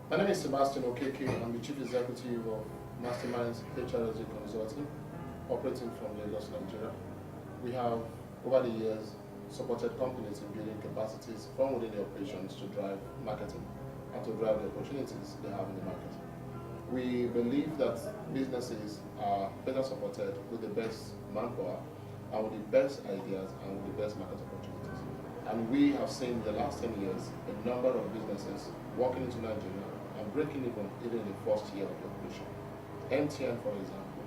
My name is Sebastian Okeke. I'm the Chief Executive of Masterminds HRSG Consulting, operating from Lagos, Nigeria. We have, over the years, supported companies in building capacities from within the operations to drive marketing and to drive the opportunities they have in the market. We believe that businesses are better supported with the best manpower and with the best ideas and with the best market opportunities. And we have seen in the last 10 years a number of businesses walking into Nigeria and breaking even in the first year of the operation. MTN, for example,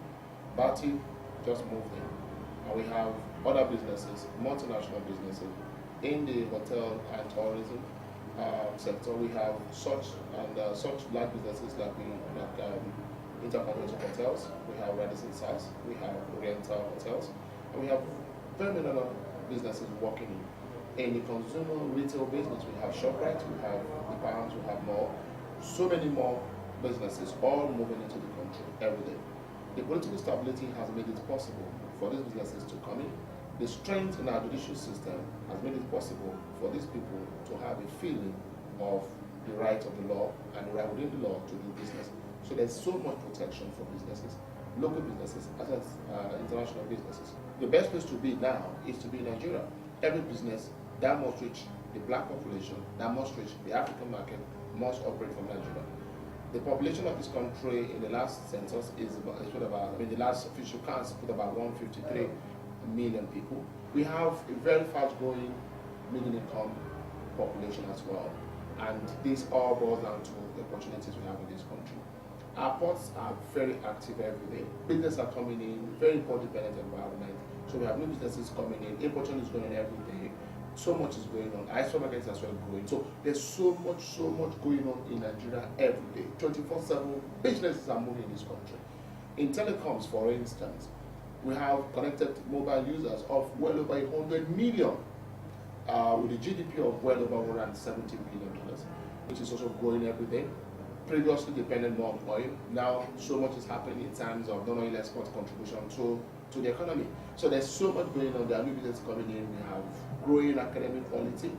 Bati just moved in, and we have other businesses, multinational businesses, in the hotel and tourism sector. We have such large businesses like Intercontinental Hotels, we have Radisson SARS, we have Oriental Hotels, and we have very many other businesses working in the consumer retail business. We have ShopRite, we have the Palms, we have more, so many more businesses all moving into the country every day. The political stability has made it possible for these businesses to come in. The strength in our judicial system has made it possible for these people to have a feeling of the right of the law and the right within the law to do business. So there's so much protection for businesses, local businesses as well as international businesses. The best place to be now is to be in Nigeria. Every business that must reach the black population, that must reach the African market, must operate from Nigeria. The population of this country in the last census is about, the last official counts put about 153 million people. We have a very fast growing middle income population as well. And this all boils down to the opportunities we have in this country. Our ports are very active every day. Businesses are coming in, very import-dependent environment. So we have new businesses coming in, importation is going on every day. So much is going on. Our supermarkets as well growing. So there's so much going on in Nigeria every day. 24/7 businesses are moving in this country. In telecoms, for instance, we have connected mobile users of well over 100 million, with a GDP of well over $170 billion, which is also growing every day. Previously dependent more on oil. Now so much is happening in terms of non-oil export contribution to the economy. So there's so much going on. There are new businesses coming in. We have growing academic quality.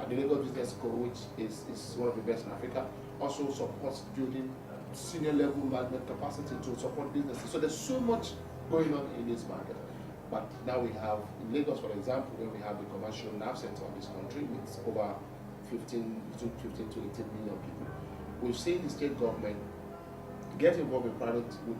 The Lagos Business School, which is one of the best in Africa, also supports building senior level management capacity to support businesses. So there's so much going on in this market. But now we have, in Lagos, for example, where we have the commercial nerve center of this country with over 15 to 18 million people. We've seen the state government get involved with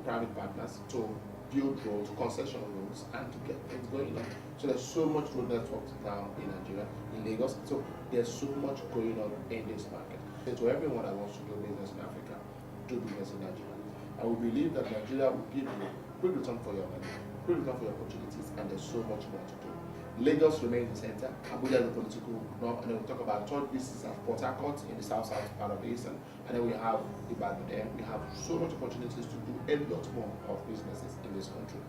private partners to build roads, concession roads, and to get things going on. So there's so much road network now in Nigeria, in Lagos. So there's so much going on in this market. So to everyone that wants to do business in Africa, do business in Nigeria. And we believe that Nigeria will give you good return for your money, good return for your opportunities, and there's so much more to do. Lagos remains the center. Abuja is the political hub, and then we talk about third places as Port Harcourt in the south part of the eastern, and then we have Ibadan. Then we have so much opportunities to do a lot more of businesses in this country.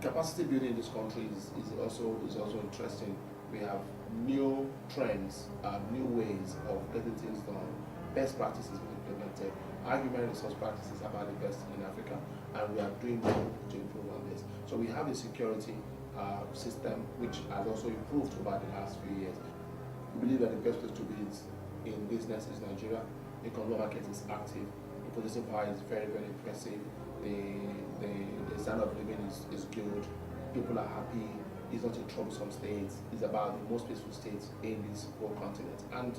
Capacity building in this country is also interesting. We have new trends, new ways of getting things done, best practices being implemented. Our human resource practices are about the best in Africa, and we are doing more to improve on this. So we have the security system, which has also improved over the last few years. We believe that the best place to be in business is Nigeria. The consumer market is active. The purchasing power is very impressive. The standard of living is good. People are happy. It's not a troublesome state. It's about the most peaceful state in this whole continent. And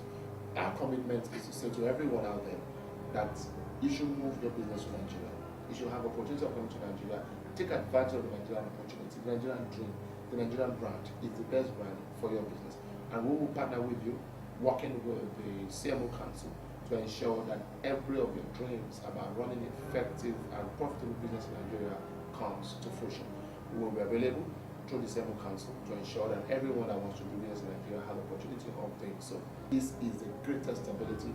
our commitment is to say to everyone out there that you should move your business to Nigeria. You should have opportunity of coming to Nigeria. Take advantage of the Nigerian opportunity. The Nigerian dream, the Nigerian brand is the best brand for your business. And we will partner with you, working with the CMO Council to ensure that every of your dreams about running effective and profitable business in Nigeria comes to fruition. We will be available through the CMO Council to ensure that everyone that wants to do business in Nigeria has the opportunity of doing so. This is the greatest stability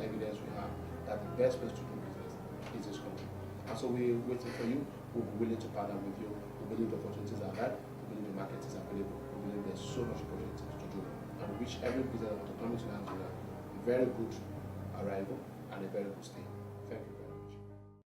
evidence we have that the best place to do business is this country. And so we're waiting for you. We'll be willing to partner with you. We believe the opportunities are right. We believe the market is available. We believe there's so much opportunities to do. And we wish every business that wants to come into Nigeria a very good arrival and a very good stay. Thank you.